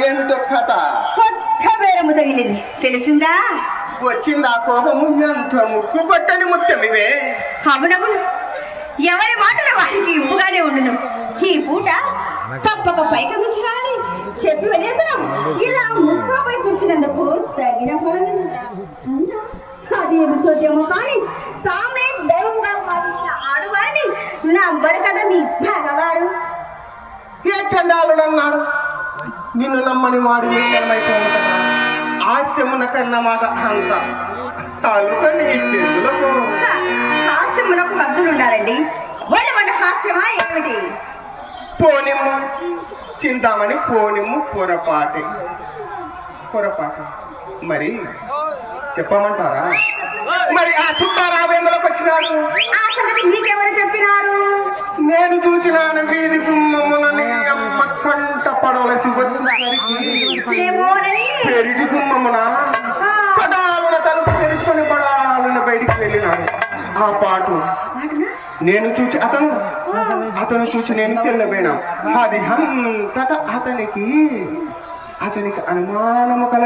ఏమిటో కథ? కొత్త బేరము తగిలింది తెలిసిందా? వచ్చింది ఆ కోపము. ఎంత ముక్కు పట్టని ముత్యమివే. అవునవును, ఎవరి మాటలు వారికి ఇంపుగానే ఉండును. ఈ పూట తప్పక పైకి మించినాని చెప్పి వెళ్ళేద్దాం. ఇలా ముక్కుపై కూర్చున్నందుకు తగిన అదేమి చూద్దాము కానీ తామే దైవంగా భావించిన ఆడవారిని నమ్మరు కదా మీ భగవారు. ఏ చండాలుడన్నాడు? నిన్ను నమ్మని వాడు ఏమైపోయి కదా. ఆశమున కన్నా మాట అంత తాలూకని పెరుగులకు హాస్యమునకు హద్దులు ఉండాలండి. వాళ్ళ వాళ్ళ హాస్యమా ఏమిటి? పోనిమ్ము చింతామణి, పోనిమ్ము పొరపాటే. మరి చెప్పమంటారా? మరి ఆ చుట్టారావేందులోకి వచ్చినాడు? ఆ సంగతి నీకెవరు చెప్పినారు? నేను చూచినాను వీధి గుమ్మములని అమ్మ కంట పడవలసి వచ్చేసరికి పెరిగి గుమ్మమున పడాలున తలుపు తెలుసుకొని పడాలున బయటికి వెళ్ళినాడు. ఆ పాటు నేను చూచి అతను చూచి నేను తెల్లబోయినా. అది అంతటా అతనికి అనుమానము కలగ